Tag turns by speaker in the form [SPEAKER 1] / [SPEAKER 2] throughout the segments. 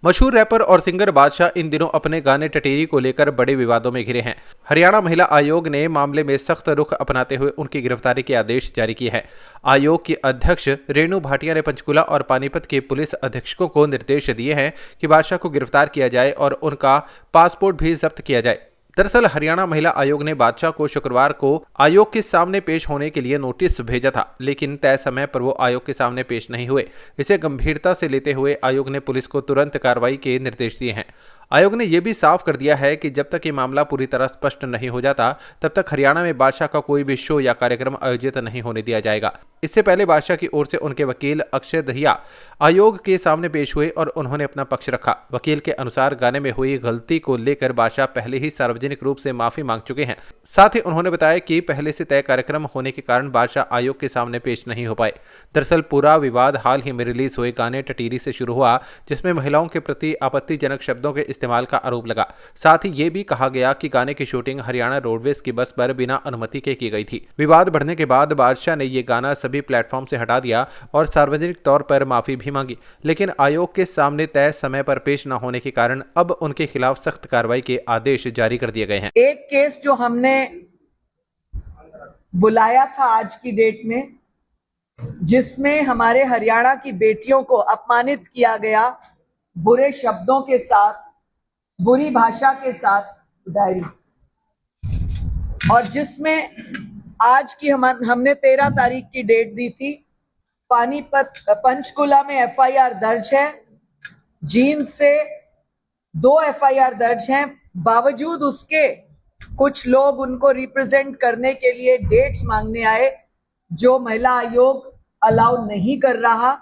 [SPEAKER 1] मशहूर रैपर और सिंगर बादशाह इन दिनों अपने गाने टटेरी को लेकर बड़े विवादों में घिरे हैं। हरियाणा महिला आयोग ने मामले में सख्त रुख अपनाते हुए उनकी गिरफ्तारी के आदेश जारी किए हैं। आयोग की अध्यक्ष रेणु भाटिया ने पंचकुला और पानीपत के पुलिस अधीक्षकों को निर्देश दिए हैं कि बादशाह को गिरफ्तार किया जाए और उनका पासपोर्ट भी जब्त किया जाए। दरअसल हरियाणा महिला आयोग ने बादशाह को शुक्रवार को आयोग के सामने पेश होने के लिए नोटिस भेजा था, लेकिन तय समय पर वो आयोग के सामने पेश नहीं हुए। इसे गंभीरता से लेते हुए आयोग ने पुलिस को तुरंत कार्रवाई के निर्देश दिए हैं। आयोग ने यह भी साफ कर दिया है कि जब तक ये मामला पूरी तरह स्पष्ट नहीं हो जाता, तब तक हरियाणा में बादशाह का कोई भी शो या कार्यक्रम आयोजित नहीं होने दिया जाएगा। इससे पहले बादशाह की ओर से उनके वकील अक्षय दहिया आयोग के सामने पेश हुए और उन्होंने अपना पक्ष रखा। वकील के अनुसार गाने में हुई गलती को लेकर बादशाह पहले ही सार्वजनिक रूप से माफी मांग चुके हैं। साथ ही उन्होंने बताया कि पहले से तय कार्यक्रम होने के कारण बादशाह आयोग के सामने पेश नहीं हो पाए। दरअसल पूरा विवाद हाल ही में रिलीज हुए गाने टटीरी से शुरू हुआ, जिसमें महिलाओं के प्रति आपत्तिजनक शब्दों के इस्तेमाल का आरोप लगा। साथ ही ये भी कहा गया कि गाने की शूटिंग हरियाणा रोडवेज की बस पर बिना अनुमति के की गई थी। विवाद बढ़ने के बाद बादशाह ने ये गाना सभी प्लेटफॉर्म से हटा दिया और सार्वजनिक तौर पर माफी भी मांगी, लेकिन आयोग के सामने तय समय पर पेश न होने के कारण अब उनके खिलाफ सख्त कार्रवाई के आदेश जारी कर दिए गए हैं।
[SPEAKER 2] एक केस जो हमने बुलाया था आज की डेट में, जिसमें हमारे हरियाणा की बेटियों को अपमानित किया गया बुरे शब्दों के साथ, बुरी भाषा के साथ डायरी, और जिसमें आज की हमने 13 तारीख की डेट दी थी। पानीपत पंचकुला में एफआईआर दर्ज है, जींद से 2 एफआईआर दर्ज हैं। बावजूद उसके कुछ लोग उनको रिप्रेजेंट करने के लिए डेट्स मांगने आए, जो महिला आयोग अलाउ नहीं कर रहा,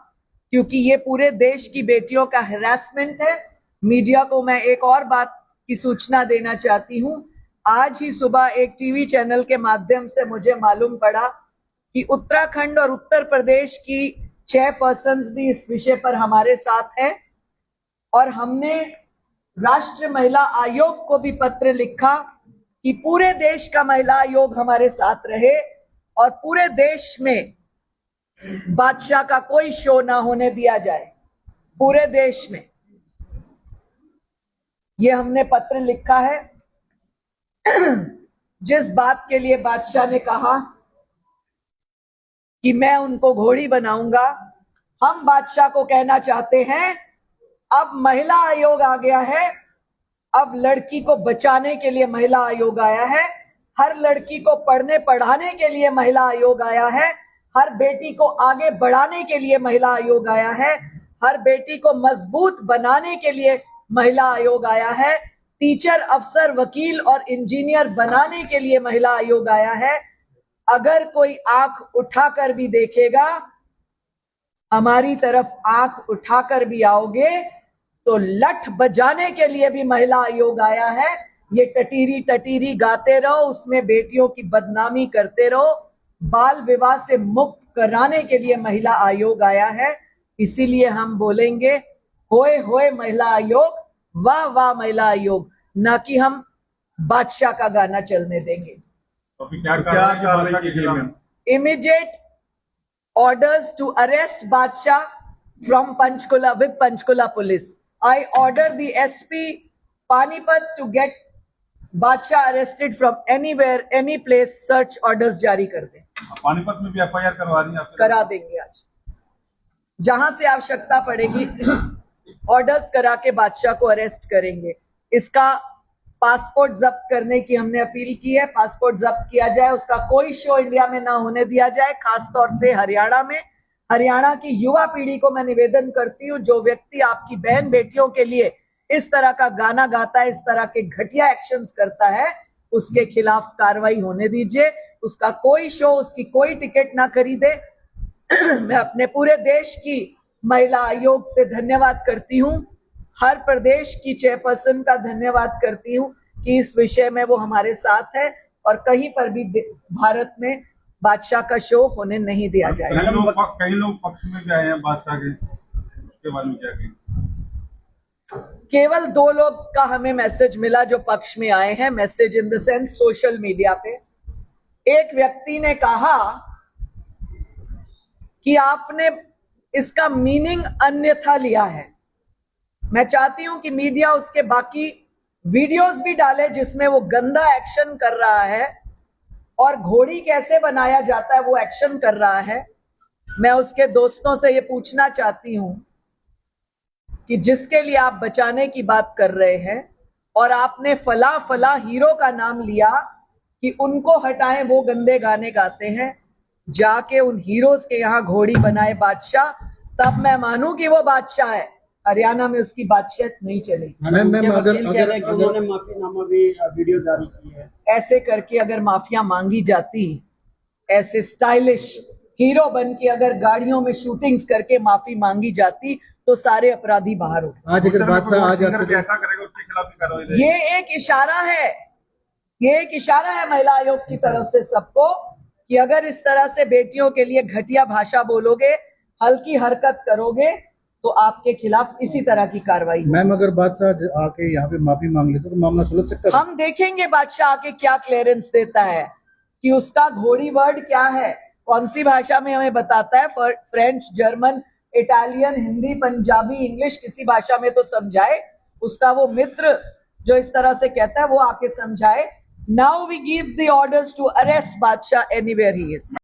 [SPEAKER 2] क्योंकि ये पूरे देश की बेटियों का हैरेसमेंट है। मीडिया को मैं एक और बात की सूचना देना चाहती हूं। आज ही सुबह एक टीवी चैनल के माध्यम से मुझे मालूम पड़ा कि उत्तराखंड और उत्तर प्रदेश की चेयरपर्सन्स भी इस विषय पर हमारे साथ है, और हमने राष्ट्रीय महिला आयोग को भी पत्र लिखा कि पूरे देश का महिला आयोग हमारे साथ रहे और पूरे देश में बादशाह का कोई शो ना होने दिया जाए। पूरे देश में ये हमने पत्र लिखा है। जिस बात के लिए बादशाह ने कहा कि मैं उनको घोड़ी बनाऊंगा, हम बादशाह को कहना चाहते हैं, अब महिला आयोग आ गया है। अब लड़की को बचाने के लिए महिला आयोग आया है। हर लड़की को पढ़ने पढ़ाने के लिए महिला आयोग आया है। हर बेटी को आगे बढ़ाने के लिए महिला आयोग आया है। हर बेटी को मजबूत बनाने के लिए महिला आयोग आया है। टीचर, अफसर, वकील और इंजीनियर बनाने के लिए महिला आयोग आया है। अगर कोई आंख उठाकर भी देखेगा, हमारी तरफ आंख उठाकर भी आओगे तो लठ बजाने के लिए भी महिला आयोग आया है। ये टटीरी टटीरी गाते रहो, उसमें बेटियों की बदनामी करते रहो। बाल विवाह से मुक्त कराने के लिए महिला आयोग आया है। इसीलिए हम बोलेंगे, होए होए महिला आयोग, वाह वाह महिला आयोग, ना कि हम बादशाह का गाना चलने देंगे।
[SPEAKER 3] तो क्या कार्रवाई की?
[SPEAKER 2] Immediate orders to arrest Badshah from Panchkula with Panchkula police. I order the SP Panipat to get Badshah arrested from anywhere, any place. Search orders जारी कर दें।
[SPEAKER 3] पानीपत में भी एफआईआर करवा रही हैं?
[SPEAKER 2] करा देंगे, आज जहां से आवश्यकता पड़ेगी ऑर्डर्स करा के बादशाह को अरेस्ट करेंगे। इसका पासपोर्ट जब्त करने की हमने अपील की है। पासपोर्ट जब्त किया जाए, उसका कोई शो इंडिया में ना होने दिया जाए, खासतौर से हरियाणा में। हरियाणा की युवा पीढ़ी को मैं निवेदन करती हूँ, जो व्यक्ति आपकी बहन बेटियों के लिए इस तरह का गाना गाता है, इस तरह के घटिया एक्शंस करता है, उसके खिलाफ कार्रवाई होने दीजिए। उसका कोई शो, उसकी कोई टिकट ना खरीदे। मैं अपने पूरे देश की महिला आयोग से धन्यवाद करती हूँ, हर प्रदेश की चेयरपर्सन का धन्यवाद करती हूँ कि इस विषय में वो हमारे साथ है और कहीं पर भी भारत में बादशाह का शो होने नहीं दिया जाएगा।
[SPEAKER 3] कई लोग पक्ष में भी आए हैं बादशाह के, उसके बारे में क्या कहें?
[SPEAKER 2] केवल 2 लोग का हमें मैसेज मिला जो पक्ष में आए हैं। Message in the sense social media पे। एक व्यक्ति ने कहा कि आपने इसका मीनिंग अन्यथा लिया है। मैं चाहती हूं कि मीडिया उसके बाकी वीडियोस भी डाले जिसमें वो गंदा एक्शन कर रहा है और घोड़ी कैसे बनाया जाता है वो एक्शन कर रहा है। मैं उसके दोस्तों से ये पूछना चाहती हूं कि जिसके लिए आप बचाने की बात कर रहे हैं और आपने फला फला हीरो का नाम लिया कि उनको हटाएं, वो गंदे गाने गाते हैं, जाके उन हीरोज के यहाँ घोड़ी बनाए बादशाह, तब मैं मानूं कि वो बादशाह है। हरियाणा में उसकी बादशाहत नहीं चलेगी।
[SPEAKER 4] मैम अगर उन्होंने माफीनामा भी वीडियो जारी की है,
[SPEAKER 2] ऐसे करके अगर माफिया मांगी जाती, ऐसे स्टाइलिश हीरो बन के अगर गाड़ियों में शूटिंग्स करके माफी मांगी जाती तो सारे अपराधी बाहर उठे।
[SPEAKER 4] आज अगर बादशाह आ जाते तो
[SPEAKER 3] कैसा करेगा उसके खिलाफ भी कार्रवाई रहेगी।
[SPEAKER 2] ये एक इशारा है, ये एक इशारा है महिला आयोग की तरफ से सबको कि अगर इस तरह से बेटियों के लिए घटिया भाषा बोलोगे, हल्की हरकत करोगे तो आपके खिलाफ इसी तरह की कार्रवाई होगी।
[SPEAKER 4] मैम अगर बादशाह आके यहाँ पे माफी मांग ले तो मामला सुलझ सकता है।
[SPEAKER 2] हम देखेंगे बादशाह आके क्या क्लियरेंस देता है कि उसका घोड़ी वर्ड क्या है, कौन सी भाषा में हमें बताता है। French, German, Italian, Hindi, Punjabi, English, किसी भाषा में तो समझाए। उसका वो मित्र जो इस तरह से कहता है वो आके समझाए। Now we give the orders to arrest Badshah anywhere he is.